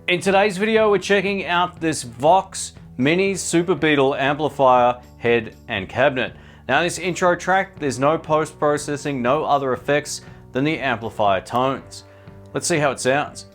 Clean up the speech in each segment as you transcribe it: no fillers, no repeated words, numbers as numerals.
In today's video, we're checking out this Vox Mini Superbeetle amplifier head and cabinet. Now, this intro track, there's no post-processing, no other effects than the amplifier tones. Let's see how it sounds.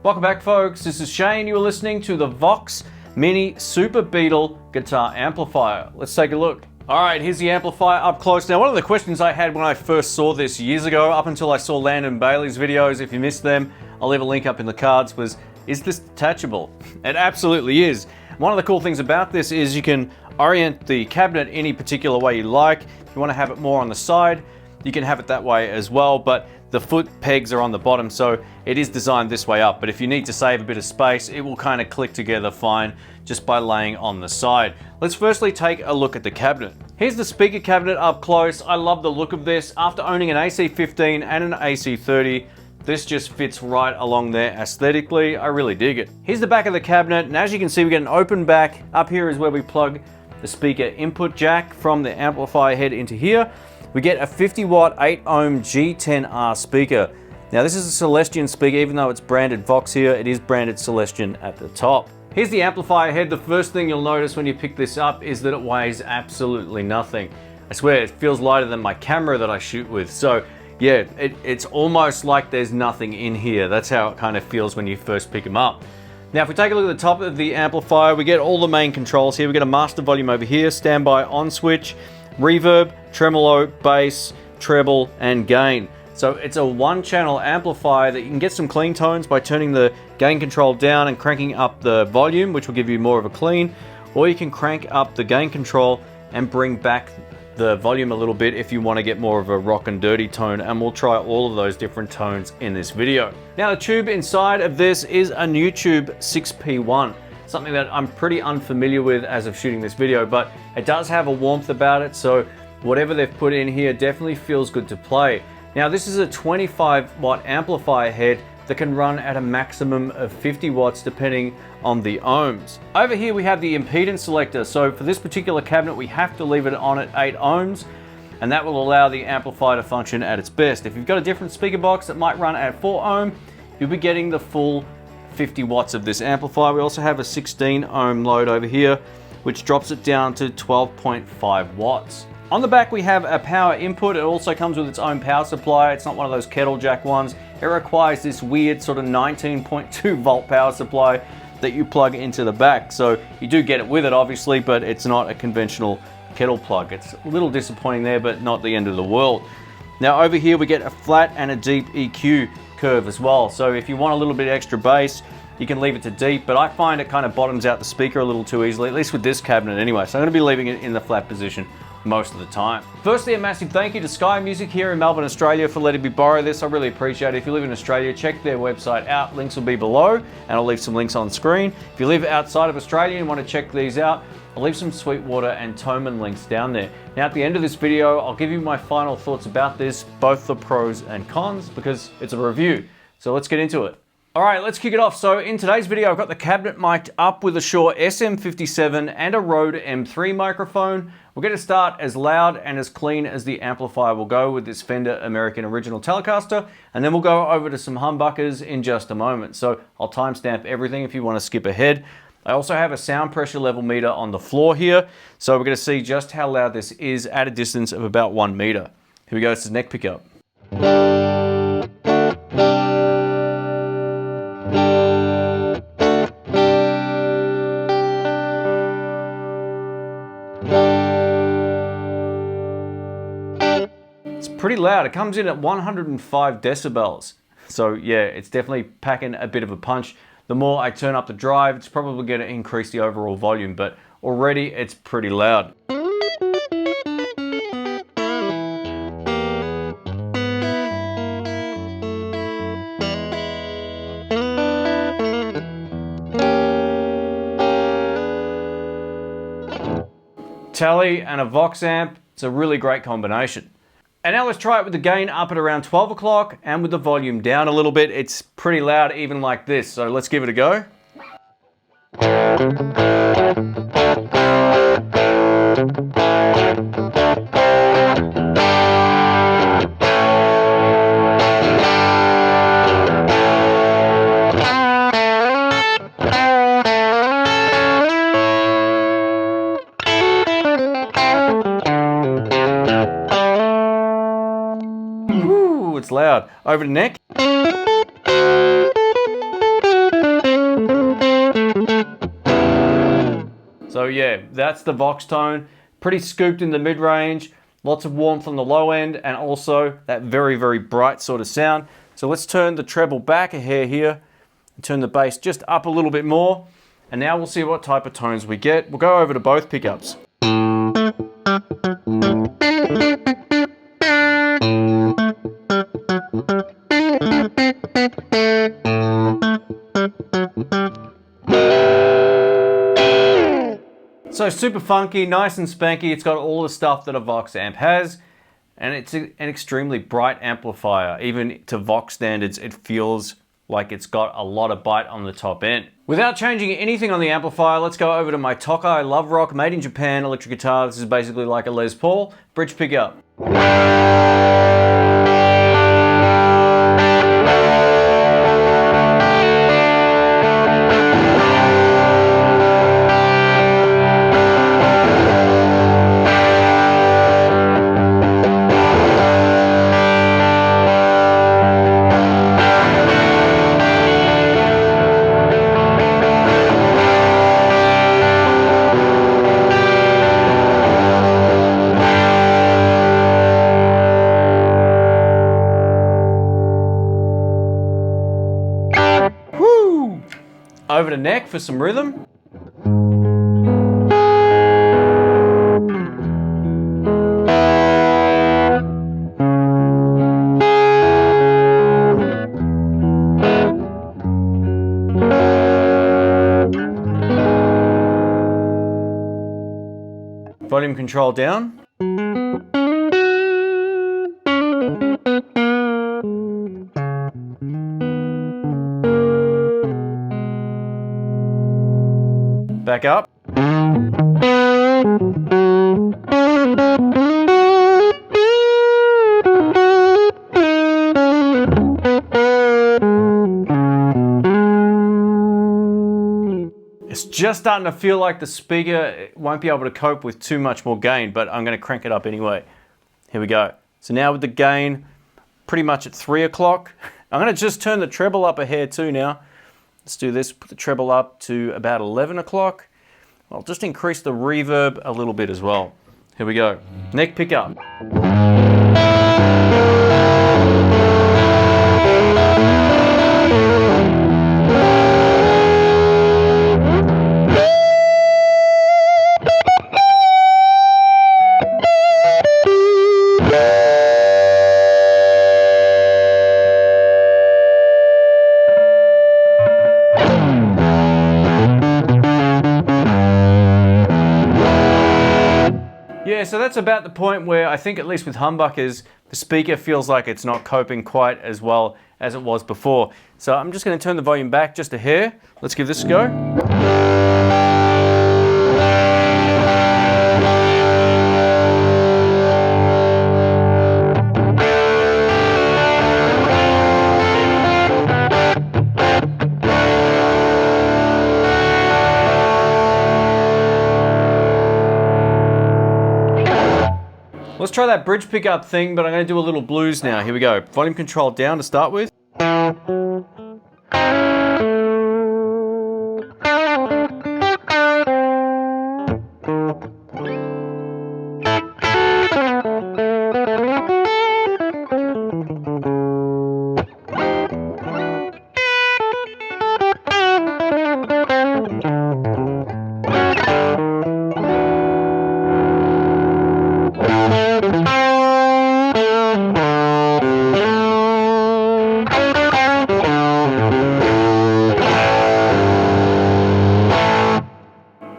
Welcome back, folks. This is Shane. You are listening to the Vox Mini Superbeetle guitar amplifier. Let's take a look. All right, here's the amplifier up close. Now, one of the questions I had when I first saw this years ago, up until I saw Landon Bailey's videos, if you missed them, I'll leave a link up in the cards, was, is this detachable? It absolutely is. One of the cool things about this is you can orient the cabinet any particular way you like. If you want to have it more on the side, you can have it that way as well, but the foot pegs are on the bottom, so it is designed this way up. But if you need to save a bit of space, it will kind of click together fine just by laying on the side. Let's firstly take a look at the cabinet. Here's the speaker cabinet up close. I love the look of this. After owning an AC15 and an AC30, this just fits right along there aesthetically. I really dig it. Here's the back of the cabinet, and as you can see, we get an open back. Up here is where we plug the speaker input jack from the amplifier head into here. We get a 50 watt 8 ohm G10R speaker. Now, this is a Celestion speaker. Even though it's branded Vox here, it is branded Celestion at the top. Here's the amplifier head. The first thing you'll notice when you pick this up is that it weighs absolutely nothing. I swear, it feels lighter than my camera that I shoot with. So yeah, it's almost like there's nothing in here. That's how it kind of feels when you first pick them up. Now, if we take a look at the top of the amplifier, we get all the main controls here. We get a master volume over here, standby on switch, reverb, tremolo, bass, treble, and gain. So it's a one-channel amplifier that you can get some clean tones by turning the gain control down and cranking up the volume, which will give you more of a clean, or you can crank up the gain control and bring back the volume a little bit if you want to get more of a rock and dirty tone, and we'll try all of those different tones in this video. Now, the tube inside of this is a new tube 6P1. Something that I'm pretty unfamiliar with as of shooting this video, but it does have a warmth about it, so whatever they've put in here definitely feels good to play. Now, this is a 25 watt amplifier head that can run at a maximum of 50 watts depending on the ohms. Over here we have the impedance selector, so for this particular cabinet we have to leave it on at 8 ohms, and that will allow the amplifier to function at its best. If you've got a different speaker box that might run at 4 ohm, you'll be getting the full 50 watts of this amplifier. We also have a 16 ohm load over here, which drops it down to 12.5 watts. On the back we have a power input. It also comes with its own power supply. It's not one of those kettle jack ones. It requires this weird sort of 19.2 volt power supply that you plug into the back. So you do get it with it obviously, but it's not a conventional kettle plug. It's a little disappointing there, but not the end of the world. Now over here we get a flat and a deep EQ curve as well. So if you want a little bit extra bass, you can leave it to deep, but I find it kind of bottoms out the speaker a little too easily, at least with this cabinet anyway. So I'm going to be leaving it in the flat position most of the time. Firstly, a massive thank you to Sky Music here in Melbourne, Australia for letting me borrow this. I really appreciate it. If you live in Australia, check their website out. Links will be below, and I'll leave some links on screen. If you live outside of Australia and want to check these out, I'll leave some Sweetwater and Thomann links down there. Now at the end of this video, I'll give you my final thoughts about this, both the pros and cons, because it's a review. So let's get into it. All right, let's kick it off. So in today's video, I've got the cabinet mic'd up with a Shure SM57 and a Rode M3 microphone. We're going to start as loud and as clean as the amplifier will go with this Fender American Original Telecaster, and then we'll go over to some humbuckers in just a moment. So I'll timestamp everything if you want to skip ahead. I also have a sound pressure level meter on the floor here, so we're going to see just how loud this is at a distance of about 1 meter. Here we go, this is neck pickup. Pretty loud. It comes in at 105 decibels. So yeah, it's definitely packing a bit of a punch. The more I turn up the drive, it's probably going to increase the overall volume, but already it's pretty loud. Tele and a Vox amp, it's a really great combination. And now let's try it with the gain up at around 12 o'clock and with the volume down a little bit. It's pretty loud even like this, so let's give it a go. It's loud. Over to neck. So yeah, that's the Vox tone. Pretty scooped in the mid-range, lots of warmth on the low end, and also that very, very bright sort of sound. So let's turn the treble back a hair here, and turn the bass just up a little bit more, and now we'll see what type of tones we get. We'll go over to both pickups. So super funky, nice and spanky. It's got all the stuff that a Vox amp has, and it's an extremely bright amplifier. Even to Vox standards, it feels like it's got a lot of bite on the top end. Without changing anything on the amplifier, let's go over to my Tokai Love Rock made in Japan electric guitar. This is basically like a Les Paul. Bridge pickup. Over to neck for some rhythm. Volume control down. Back up. It's just starting to feel like the speaker won't be able to cope with too much more gain, but I'm going to crank it up anyway. Here we go. So now with the gain pretty much at 3 o'clock, I'm going to just turn the treble up a hair too now. Let's do this, put the treble up to about 11 o'clock. I'll just increase the reverb a little bit as well. Here we go. Neck pickup. Yeah, so that's about the point where I think, at least with humbuckers, the speaker feels like it's not coping quite as well as it was before. So I'm just going to turn the volume back just a hair. Let's give this a go. Let's try that bridge pickup thing, but I'm going to do a little blues now. Here we go. Volume control down to start with.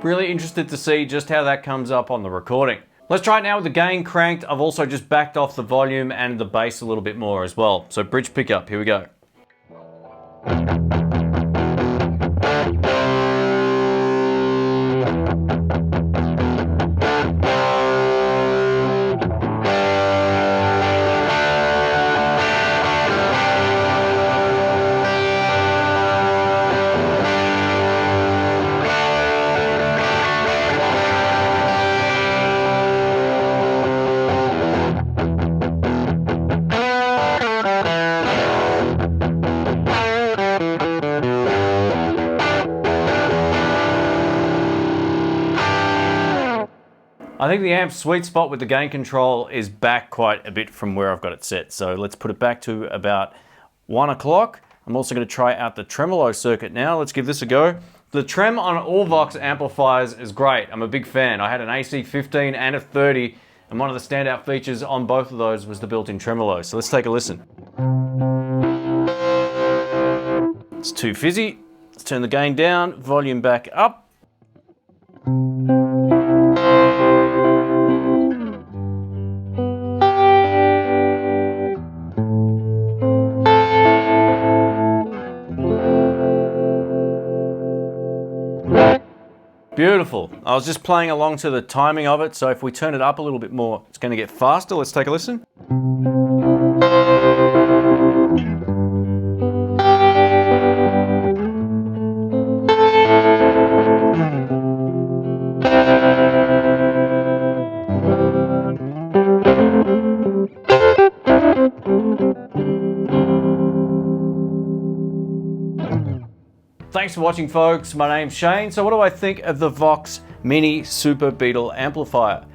Really interested to see just how that comes up on the recording. Let's try it now with the gain cranked. I've also just backed off the volume and the bass a little bit more as well. So bridge pickup, here we go. I think the amp's sweet spot with the gain control is back quite a bit from where I've got it set. So let's put it back to about 1 o'clock. I'm also going to try out the Tremolo circuit now. Let's give this a go. The trem on all Vox amplifiers is great. I'm a big fan. I had an AC15 and a 30, and one of the standout features on both of those was the built-in tremolo. So let's take a listen. It's too fizzy. Let's turn the gain down, volume back up. Beautiful. I was just playing along to the timing of it, so if we turn it up a little bit more, it's going to get faster. Let's take a listen. Thanks for watching, folks. My name's Shane. So what do I think of the Vox Mini Superbeetle amplifier?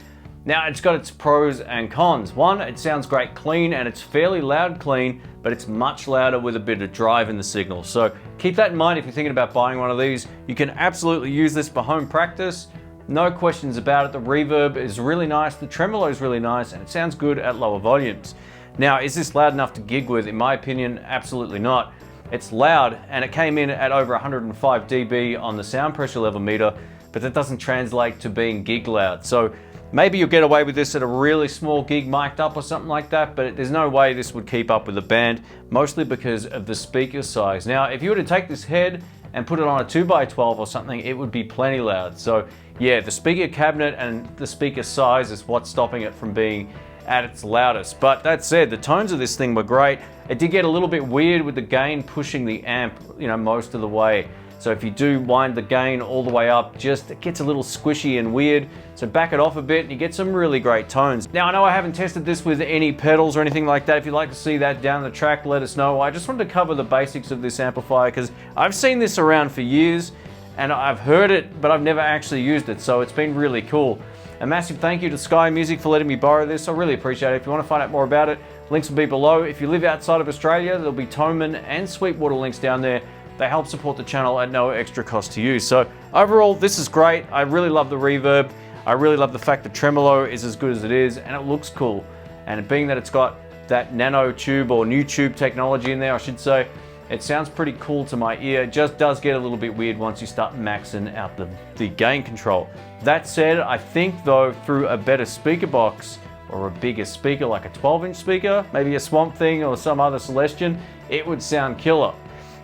Now, it's got its pros and cons. One, it sounds great clean, and it's fairly loud clean, but it's much louder with a bit of drive in the signal. So keep that in mind if you're thinking about buying one of these. You can absolutely use this for home practice. No questions about it. The reverb is really nice, the tremolo is really nice, and it sounds good at lower volumes. Now, is this loud enough to gig with? In my opinion, absolutely not. It's loud, and it came in at over 105 dB on the sound pressure level meter, but that doesn't translate to being gig loud. So maybe you'll get away with this at a really small gig mic'd up or something like that, but there's no way this would keep up with the band, mostly because of the speaker size. Now, if you were to take this head and put it on a 2x12 or something, it would be plenty loud. So yeah, the speaker cabinet and the speaker size is what's stopping it from being at its loudest. But that said, the tones of this thing were great. It did get a little bit weird with the gain pushing the amp, most of the way. So if you do wind the gain all the way up, it gets a little squishy and weird. So back it off a bit and you get some really great tones. Now, I know I haven't tested this with any pedals or anything like that. If you'd like to see that down the track, let us know. I just wanted to cover the basics of this amplifier because I've seen this around for years and I've heard it, but I've never actually used it. So it's been really cool. A massive thank you to Sky Music for letting me borrow this. I really appreciate it. If you want to find out more about it, links will be below. If you live outside of Australia, there'll be Toman and Sweetwater links down there. They help support the channel at no extra cost to you. So overall, this is great. I really love the reverb. I really love the fact that Tremolo is as good as it is, and it looks cool. And being that it's got that nano tube or new tube technology in there, I should say, it sounds pretty cool to my ear. It just does get a little bit weird once you start maxing out the gain control. That said, I think though, through a better speaker box or a bigger speaker, like a 12-inch speaker, maybe a Swamp Thing or some other Celestion, it would sound killer.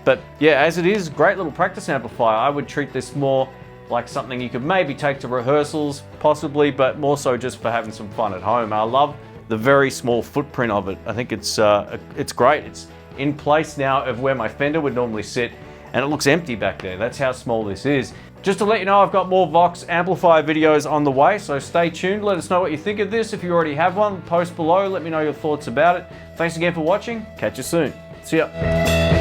But yeah, as it is, great little practice amplifier. I would treat this more like something you could maybe take to rehearsals, possibly, but more so just for having some fun at home. I love the very small footprint of it. I think it's great. It's in place now of where my Fender would normally sit, and it looks empty back there. That's how small this is. Just to let you know, I've got more Vox amplifier videos on the way, so stay tuned. Let us know what you think of this. If you already have one, post below. Let me know your thoughts about it. Thanks again for watching. Catch you soon. See ya.